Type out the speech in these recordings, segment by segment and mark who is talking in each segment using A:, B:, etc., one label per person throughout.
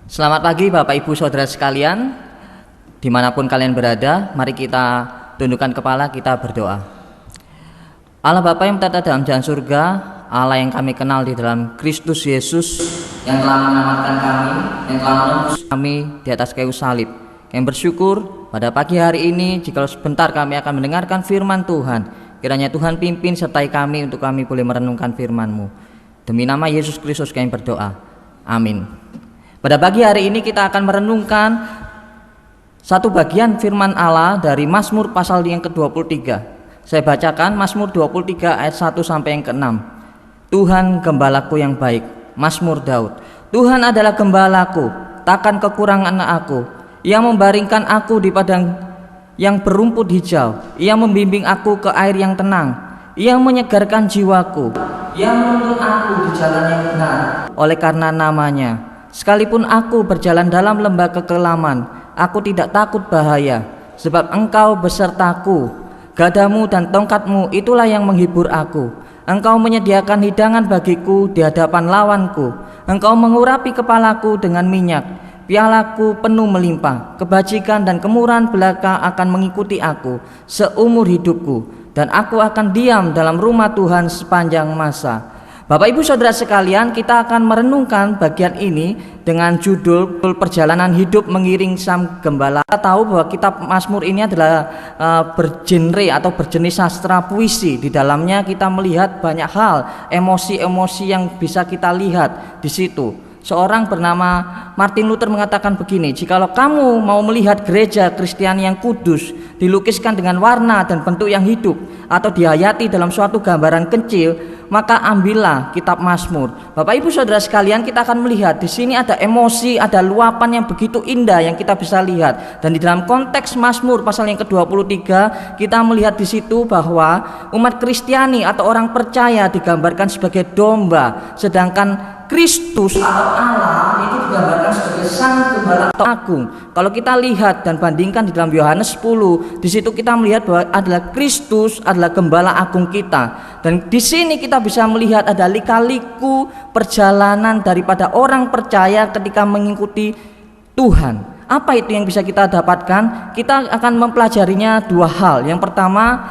A: Selamat pagi Bapak Ibu Saudara sekalian, dimanapun kalian berada, mari kita tundukkan kepala, kita berdoa. Allah Bapa yang bertata dalam jalan surga, Allah yang kami kenal di dalam Kristus Yesus, yang telah menyelamatkan kami, yang telah menembus kami di atas kayu salib, yang bersyukur pada pagi hari ini jika sebentar kami akan mendengarkan firman Tuhan. Kiranya Tuhan pimpin sertai kami untuk kami boleh merenungkan firman-Mu. Demi nama Yesus Kristus kami berdoa, amin. Pada pagi hari ini kita akan merenungkan satu bagian firman Allah dari Mazmur pasal yang ke-23. Saya bacakan Mazmur 23 ayat 1 sampai yang ke-6. Tuhan gembalaku yang baik, Mazmur Daud. Tuhan adalah gembalaku, takkan kekurangan aku. Ia membaringkan aku di padang yang berumput hijau. Ia membimbing aku ke air yang tenang. Ia menyegarkan jiwaku. Ia menuntun aku di jalan yang benar oleh karena namanya. Sekalipun aku berjalan dalam lembah kekelaman, aku tidak takut bahaya, sebab Engkau besertaku. Gadamu dan tongkatmu itulah yang menghibur aku. Engkau menyediakan hidangan bagiku di hadapan lawanku. Engkau mengurapi kepalaku dengan minyak, pialaku penuh melimpah. Kebajikan dan kemurahan belaka akan mengikuti aku seumur hidupku, dan aku akan diam dalam rumah Tuhan sepanjang masa. Bapak Ibu Saudara sekalian, kita akan merenungkan bagian ini dengan judul Perjalanan Hidup Mengiring Sang Gembala. Kita tahu bahwa kitab Mazmur ini adalah bergenre atau berjenis sastra puisi. Di dalamnya kita melihat banyak hal, emosi-emosi yang bisa kita lihat di situ. Seorang bernama Martin Luther mengatakan begini, jikalau kamu mau melihat gereja Kristiani yang kudus dilukiskan dengan warna dan bentuk yang hidup atau dihayati dalam suatu gambaran kecil, maka ambillah kitab Mazmur. Bapak Ibu Saudara sekalian, kita akan melihat di sini ada emosi, ada luapan yang begitu indah yang kita bisa lihat. Dan di dalam konteks Mazmur pasal yang ke-23, kita melihat di situ bahwa umat Kristiani atau orang percaya digambarkan sebagai domba, sedangkan Kristus atau Allah itu digambarkan sebagai sang gembala atau agung. Kalau kita lihat dan bandingkan di dalam Yohanes 10, di situ kita melihat bahwa adalah Kristus adalah gembala agung kita. Dan di sini kita bisa melihat ada lika-liku perjalanan daripada orang percaya ketika mengikuti Tuhan. Apa itu yang bisa kita dapatkan? Kita akan mempelajarinya dua hal. Yang pertama,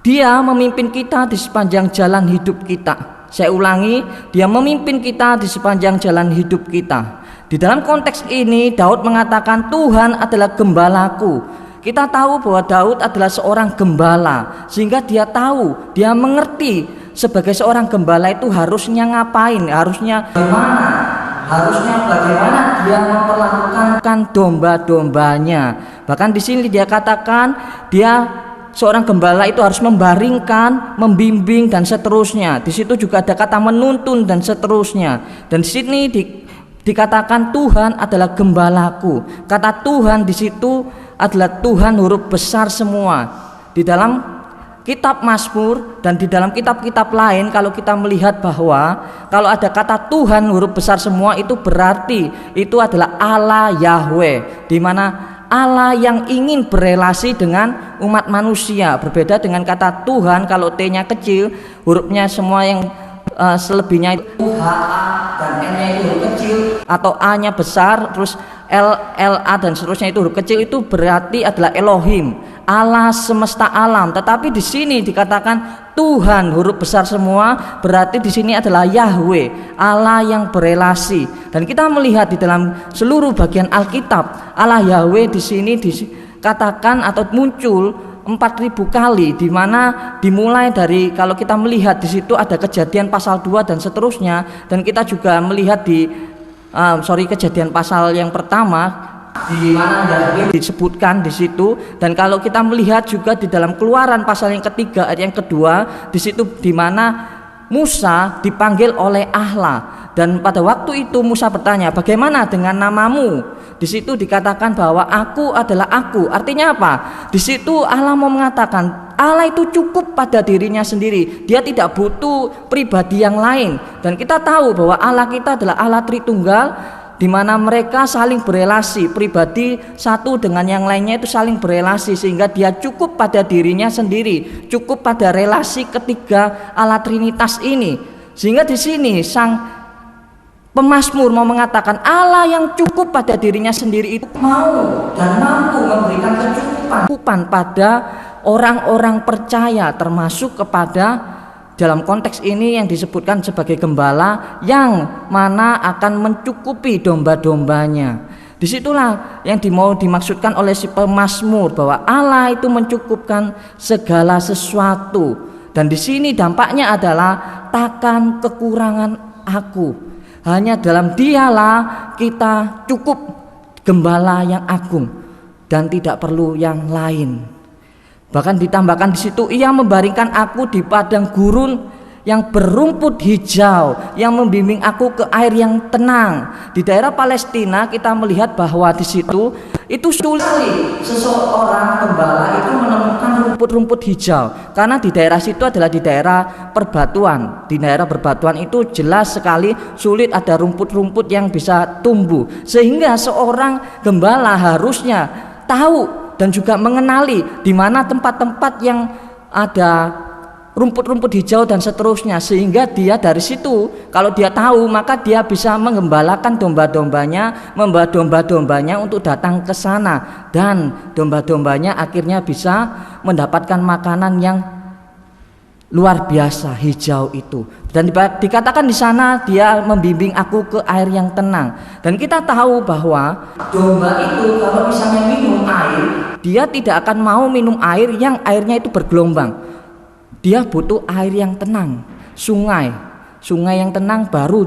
A: Dia memimpin kita di sepanjang jalan hidup kita. Saya ulangi, Dia memimpin kita di sepanjang jalan hidup kita. Di dalam konteks ini Daud mengatakan Tuhan adalah gembalaku. Kita tahu bahwa Daud adalah seorang gembala, sehingga dia tahu, dia mengerti sebagai seorang gembala itu harusnya ngapain, harusnya bagaimana dia memperlakukan domba-dombanya. Bahkan di sini dia katakan seorang gembala itu harus membaringkan, membimbing dan seterusnya. Di situ juga ada kata menuntun dan seterusnya. Dan di sini dikatakan Tuhan adalah gembalaku. Kata Tuhan di situ adalah Tuhan huruf besar semua. Di dalam kitab Mazmur dan di dalam kitab-kitab lain, kalau kita melihat bahwa kalau ada kata Tuhan huruf besar semua, itu berarti itu adalah Allah Yahweh, di mana Allah yang ingin berelasi dengan umat manusia. Berbeda dengan kata Tuhan, kalau T-nya kecil, hurufnya semua yang selebihnya itu H-A dan N-nya itu huruf kecil, atau A-nya besar, terus L-A dan seterusnya itu huruf kecil, itu berarti adalah Elohim, Allah semesta alam. Tetapi di sini dikatakan Tuhan huruf besar semua, berarti di sini adalah Yahweh, Allah yang berelasi. Dan kita melihat di dalam seluruh bagian Alkitab, Allah Yahweh di sini dikatakan atau muncul 4.000 kali, di mana dimulai dari, kalau kita melihat di situ ada Kejadian pasal 2 dan seterusnya, dan kita juga melihat di Kejadian pasal yang pertama, di mana Yahweh disebutkan di situ. Dan kalau kita melihat juga di dalam Keluaran pasal yang ketiga ayat yang kedua, di situ di mana Musa dipanggil oleh Allah, dan pada waktu itu Musa bertanya, bagaimana dengan namamu? Di situ dikatakan bahwa aku adalah aku. Artinya apa? Di situ Allah mau mengatakan Allah itu cukup pada dirinya sendiri. Dia tidak butuh pribadi yang lain. Dan kita tahu bahwa Allah kita adalah Allah Tritunggal, di mana mereka saling berelasi, pribadi satu dengan yang lainnya itu saling berelasi, sehingga dia cukup pada dirinya sendiri, cukup pada relasi ketiga Allah Trinitas ini. Sehingga di sini sang Pemazmur mau mengatakan Allah yang cukup pada dirinya sendiri itu mau dan mampu memberikan kecukupan pada orang-orang percaya, termasuk kepada dalam konteks ini yang disebutkan sebagai gembala yang mana akan mencukupi domba-dombanya. Disitulah yang mau dimaksudkan oleh si pemazmur bahwa Allah itu mencukupkan segala sesuatu, dan di sini dampaknya adalah takkan kekurangan aku. Hanya dalam Dialah kita cukup, gembala yang agung, dan tidak perlu yang lain. Bahkan ditambahkan di situ, Ia membaringkan aku di padang gurun yang berumput hijau, yang membimbing aku ke air yang tenang. Di daerah Palestina kita melihat bahwa di situ itu sulit seseorang gembala itu menemukan rumput-rumput hijau, karena di daerah situ adalah di daerah perbatuan. Di daerah perbatuan itu jelas sekali sulit ada rumput-rumput yang bisa tumbuh, sehingga seorang gembala harusnya tahu dan juga mengenali di mana tempat-tempat yang ada rumput-rumput hijau dan seterusnya, sehingga dia dari situ kalau dia tahu maka dia bisa menggembalakan domba-dombanya, membawa domba-dombanya untuk datang ke sana, dan domba-dombanya akhirnya bisa mendapatkan makanan yang luar biasa hijau itu. Dan dikatakan di sana dia membimbing aku ke air yang tenang. Dan kita tahu bahwa domba itu kalau misalnya minum air, dia tidak akan mau minum air yang airnya itu bergelombang. Dia butuh air yang tenang, sungai yang tenang, baru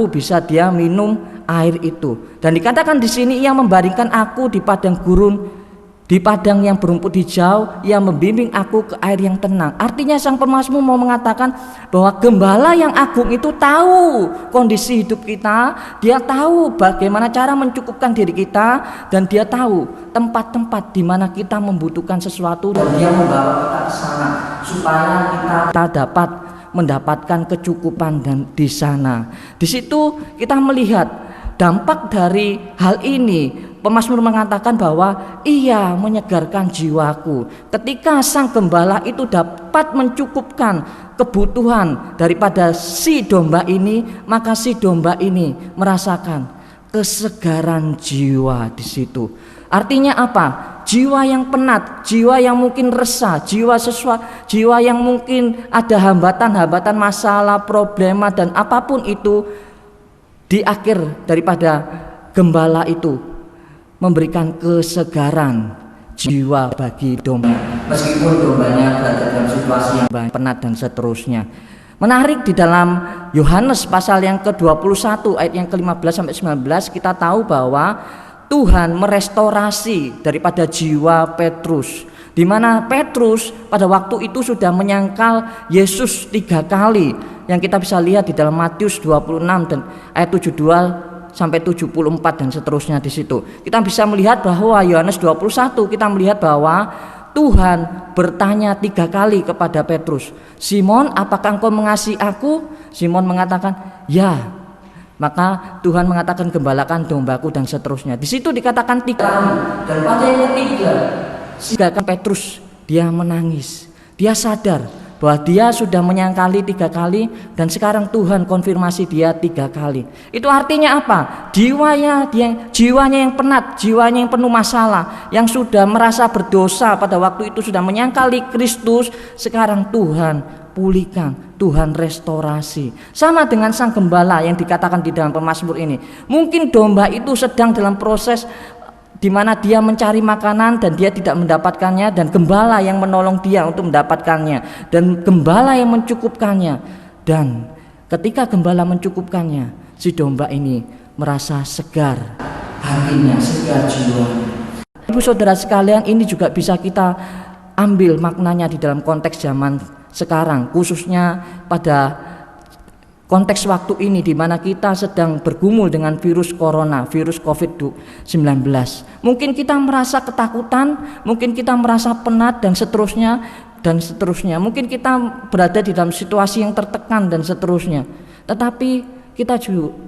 A: bisa dia minum air itu. Dan dikatakan di sini Ia membaringkan aku di padang gurun, di padang yang berumput hijau, Ia membimbing aku ke air yang tenang. Artinya sang pemazmur mau mengatakan bahwa gembala yang agung itu tahu kondisi hidup kita, dia tahu bagaimana cara mencukupkan diri kita, dan dia tahu tempat-tempat di mana kita membutuhkan sesuatu, dan dia membawa kita ke sana supaya kita dapat mendapatkan kecukupan dan di sana. Di situ kita melihat dampak dari hal ini. Pemazmur mengatakan bahwa Ia menyegarkan jiwaku. Ketika sang gembala itu dapat mencukupkan kebutuhan daripada si domba ini, maka si domba ini merasakan kesegaran jiwa di situ. Artinya apa? Jiwa yang penat, jiwa yang mungkin resah, jiwa yang mungkin ada hambatan-hambatan, masalah, problema, dan apapun itu, di akhir daripada gembala itu memberikan kesegaran jiwa bagi domba, meskipun dombanya berada dalam situasi yang penat dan seterusnya. Menarik, di dalam Yohanes pasal yang ke-21 ayat yang ke-15 sampai 19 kita tahu bahwa Tuhan merestorasi daripada jiwa Petrus, di mana Petrus pada waktu itu sudah menyangkal Yesus 3 kali, yang kita bisa lihat di dalam Matius 26 dan ayat 72 sampai 74 dan seterusnya. Di situ kita bisa melihat bahwa Yohanes 21 kita melihat bahwa Tuhan bertanya 3 kali kepada Petrus, "Simon, apakah engkau mengasihi aku?" Simon mengatakan, "Ya." Maka Tuhan mengatakan, "Gembalakan dombaku," dan seterusnya. Di situ dikatakan 3 kali, dan pada yang ketiga, silakan Petrus dia menangis. Dia sadar bahwa dia sudah menyangkali 3 kali, dan sekarang Tuhan konfirmasi dia 3 kali. Itu artinya apa? Jiwanya yang penat, jiwanya yang penuh masalah, yang sudah merasa berdosa pada waktu itu, sudah menyangkali Kristus, sekarang Tuhan pulihkan, Tuhan restorasi. Sama dengan sang gembala yang dikatakan di dalam Pemazmur ini. Mungkin domba itu sedang dalam proses di mana dia mencari makanan dan dia tidak mendapatkannya, dan gembala yang menolong dia untuk mendapatkannya, dan gembala yang mencukupkannya. Dan ketika gembala mencukupkannya, si domba ini merasa segar hatinya, segar jiwanya. Ibu saudara sekalian, ini juga bisa kita ambil maknanya di dalam konteks zaman sekarang, khususnya pada konteks waktu ini di mana kita sedang bergumul dengan virus corona, virus COVID-19. Mungkin kita merasa ketakutan, mungkin kita merasa penat dan seterusnya. Mungkin kita berada di dalam situasi yang tertekan dan seterusnya. Tetapi kita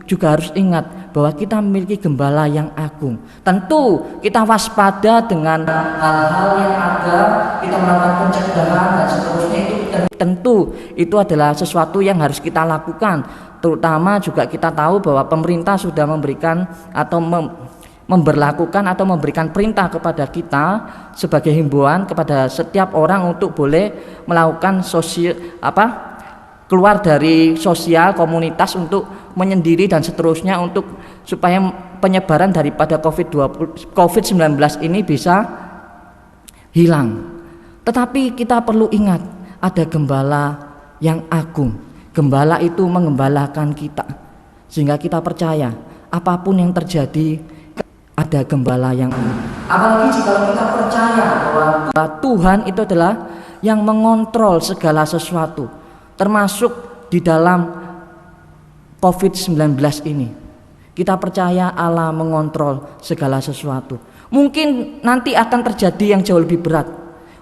A: juga harus ingat bahwa kita memiliki gembala yang agung. Tentu kita waspada dengan hal-hal yang ada, kita melakukan pencegahan dan seterusnya, itu tentu itu adalah sesuatu yang harus kita lakukan. terutama juga kita tahu bahwa pemerintah sudah memberikan atau memberlakukan atau memberikan perintah kepada kita sebagai himbauan kepada setiap orang untuk boleh melakukan keluar dari sosial komunitas untuk menyendiri dan seterusnya untuk supaya penyebaran daripada COVID-19 ini bisa hilang. Tetapi kita perlu ingat ada gembala yang agung. Gembala itu mengembalakan kita sehingga kita percaya apapun yang terjadi ada gembala yang apalagi jika kita percaya bahwa Tuhan itu adalah yang mengontrol segala sesuatu termasuk di dalam COVID-19 ini. Kita percaya Allah mengontrol segala sesuatu. Mungkin nanti akan terjadi yang jauh lebih berat,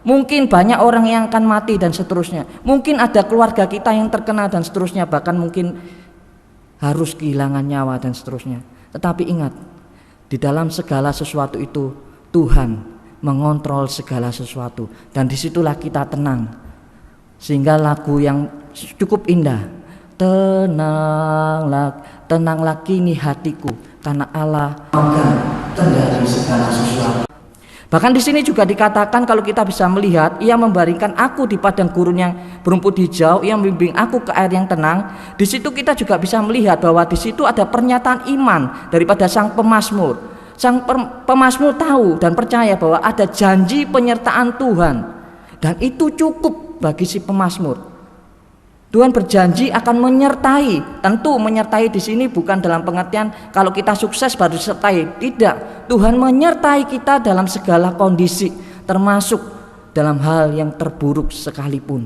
A: mungkin banyak orang yang akan mati dan seterusnya, mungkin ada keluarga kita yang terkena dan seterusnya, bahkan mungkin harus kehilangan nyawa dan seterusnya. Tetapi ingat, di dalam segala sesuatu itu Tuhan mengontrol segala sesuatu, dan disitulah kita tenang. Sehingga lagu yang cukup indah, tenanglah kini hatiku karena Allah memegang kendali segala sesuatu. Bahkan di sini juga dikatakan kalau kita bisa melihat, Ia membaringkan aku di padang gurun yang berumput hijau, Ia membimbing aku ke air yang tenang. Di situ kita juga bisa melihat bahwa di situ ada pernyataan iman daripada sang pemazmur. Sang pemazmur tahu dan percaya bahwa ada janji penyertaan Tuhan, dan itu cukup bagi si pemazmur. Tuhan berjanji akan menyertai. Tentu menyertai di sini bukan dalam pengertian kalau kita sukses baru disertai, tidak. Tuhan menyertai kita dalam segala kondisi, termasuk dalam hal yang terburuk sekalipun.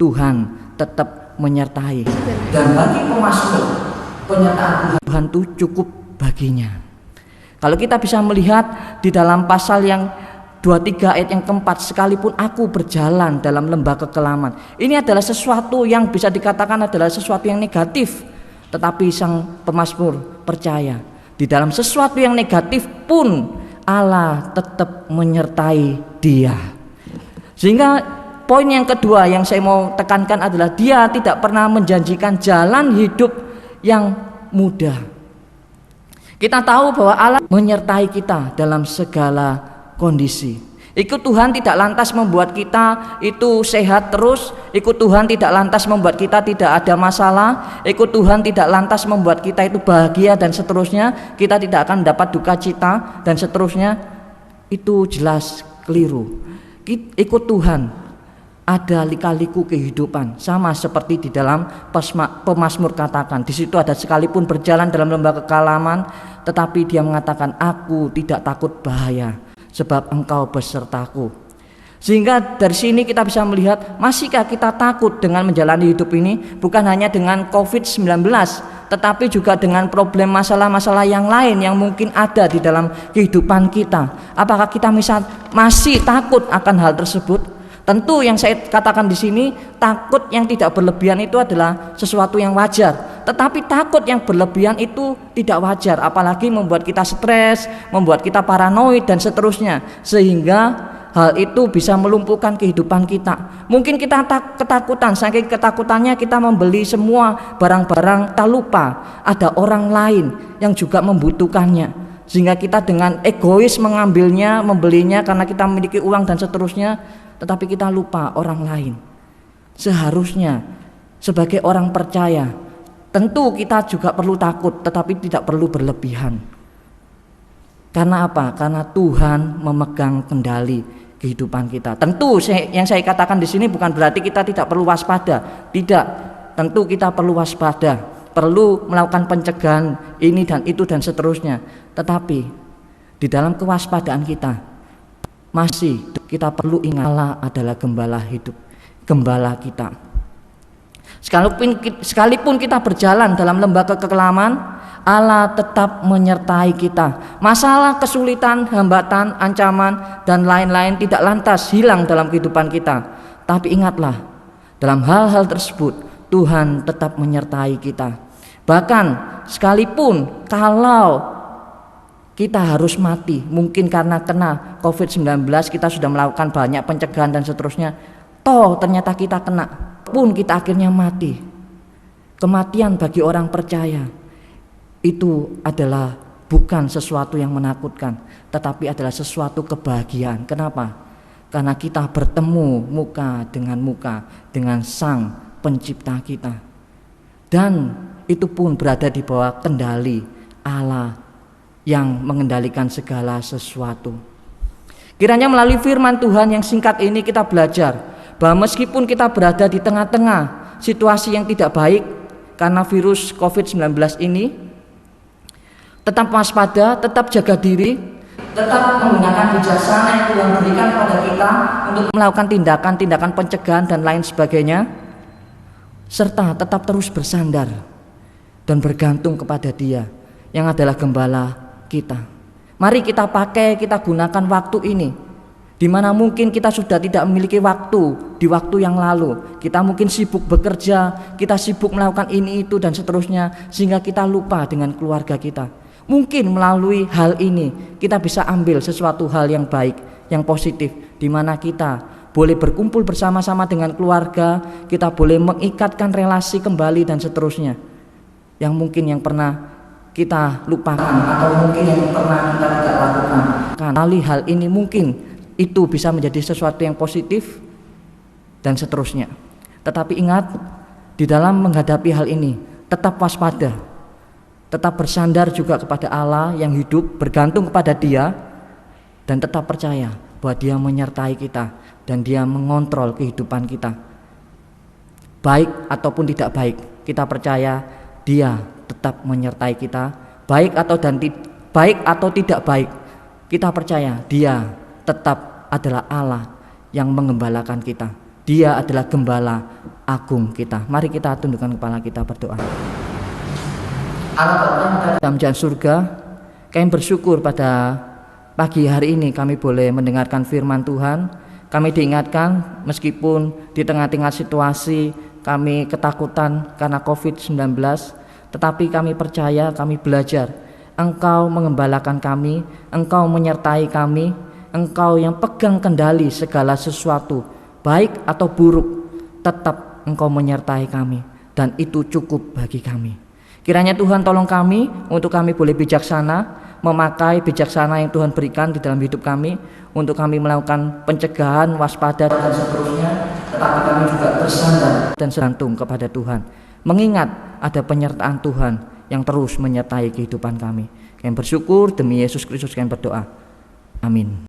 A: Tuhan tetap menyertai. Dan bagi pemazmur, penyertaan Tuhan itu cukup baginya. Kalau kita bisa melihat di dalam pasal yang 23 ayat yang keempat, sekalipun aku berjalan dalam lembah kekelaman. Ini adalah sesuatu yang bisa dikatakan adalah sesuatu yang negatif. Tetapi sang pemazmur percaya di dalam sesuatu yang negatif pun Allah tetap menyertai dia. Sehingga poin yang kedua yang saya mau tekankan adalah dia tidak pernah menjanjikan jalan hidup yang mudah. Kita tahu bahwa Allah menyertai kita dalam segala kondisi. Ikut Tuhan tidak lantas membuat kita itu sehat terus. Ikut Tuhan tidak lantas membuat kita tidak ada masalah. Ikut Tuhan tidak lantas membuat kita itu bahagia dan seterusnya. Kita tidak akan dapat duka cita dan seterusnya. Itu jelas keliru. Ikut Tuhan ada lika-liku kehidupan, sama seperti di dalam pemazmur katakan. Di situ ada sekalipun berjalan dalam lembah kekelaman, tetapi dia mengatakan aku tidak takut bahaya, sebab engkau besertaku. Sehingga dari sini kita bisa melihat, masihkah kita takut dengan menjalani hidup ini, bukan hanya dengan COVID-19, tetapi juga dengan problem masalah-masalah yang lain yang mungkin ada di dalam kehidupan kita. Apakah kita masih takut akan hal tersebut? Tentu yang saya katakan di sini, takut yang tidak berlebihan itu adalah sesuatu yang wajar. Tetapi takut yang berlebihan itu tidak wajar, apalagi membuat kita stres, membuat kita paranoid dan seterusnya, sehingga hal itu bisa melumpuhkan kehidupan kita. Mungkin kita ketakutan, saking ketakutannya kita membeli semua barang-barang, tak lupa ada orang lain yang juga membutuhkannya, sehingga kita dengan egois mengambilnya, membelinya karena kita memiliki uang dan seterusnya. Tetapi kita lupa orang lain. Seharusnya sebagai orang percaya, tentu kita juga perlu takut, tetapi tidak perlu berlebihan. Karena apa? Karena Tuhan memegang kendali kehidupan kita. Tentu yang saya katakan di sini bukan berarti kita tidak perlu waspada. Tidak. Tentu kita perlu waspada, perlu melakukan pencegahan ini dan itu dan seterusnya. Tetapi di dalam kewaspadaan kita, masih kita perlu ingat Allah adalah gembala hidup, gembala kita. Sekalipun kita berjalan dalam lembah kekelaman, Allah tetap menyertai kita. Masalah, kesulitan, hambatan, ancaman dan lain-lain tidak lantas hilang dalam kehidupan kita. Tapi ingatlah, dalam hal-hal tersebut Tuhan tetap menyertai kita. Bahkan sekalipun kalau kita harus mati, mungkin karena kena COVID-19, kita sudah melakukan banyak pencegahan dan seterusnya, toh ternyata kita kena, pun kita akhirnya mati. Kematian bagi orang percaya itu adalah bukan sesuatu yang menakutkan, tetapi adalah sesuatu kebahagiaan. Kenapa? Karena kita bertemu muka dengan Sang Pencipta kita, dan itu pun berada di bawah kendali Allah yang mengendalikan segala sesuatu. Kiranya melalui firman Tuhan yang singkat ini kita belajar bahwa meskipun kita berada di tengah-tengah situasi yang tidak baik karena virus COVID-19 ini, tetap waspada, tetap jaga diri, tetap menggunakan bijaksana yang Tuhan berikan kepada kita untuk melakukan tindakan-tindakan pencegahan dan lain sebagainya, serta tetap terus bersandar dan bergantung kepada Dia yang adalah gembala kita. Mari kita pakai, kita gunakan waktu ini, di mana mungkin kita sudah tidak memiliki waktu di waktu yang lalu. Kita mungkin sibuk bekerja, kita sibuk melakukan ini itu dan seterusnya, sehingga kita lupa dengan keluarga kita. Mungkin melalui hal ini kita bisa ambil sesuatu hal yang baik, yang positif, di mana kita boleh berkumpul bersama-sama dengan keluarga, kita boleh mengikatkan relasi kembali dan seterusnya. Yang mungkin yang pernah kita lupakan atau mungkin yang pernah kita tidak lakukan. Melalui hal ini mungkin itu bisa menjadi sesuatu yang positif dan seterusnya. Tetapi ingat, di dalam menghadapi hal ini tetap waspada, tetap bersandar juga kepada Allah yang hidup, bergantung kepada Dia, dan tetap percaya bahwa Dia menyertai kita dan Dia mengontrol kehidupan kita. Baik ataupun tidak baik, kita percaya Dia tetap menyertai kita. Baik atau tidak baik, kita percaya Dia tetap adalah Allah yang mengembalakan kita. Dia adalah gembala agung kita. Mari kita tundukkan kepala kita berdoa. Allah Bapa dalam jalan surga, kami bersyukur pada pagi hari ini kami boleh mendengarkan firman Tuhan. Kami diingatkan meskipun di tengah-tengah situasi kami ketakutan karena COVID-19, tetapi kami percaya, kami belajar Engkau mengembalakan kami, Engkau menyertai kami, Engkau yang pegang kendali segala sesuatu, baik atau buruk, tetap Engkau menyertai kami, dan itu cukup bagi kami. Kiranya Tuhan tolong kami untuk kami boleh bijaksana, memakai bijaksana yang Tuhan berikan di dalam hidup kami, untuk kami melakukan pencegahan, waspada dan seterusnya, tetapi kami juga bersandar dan bergantung kepada Tuhan, mengingat ada penyertaan Tuhan yang terus menyertai kehidupan kami. Kami bersyukur demi Yesus Kristus kami berdoa. Amin.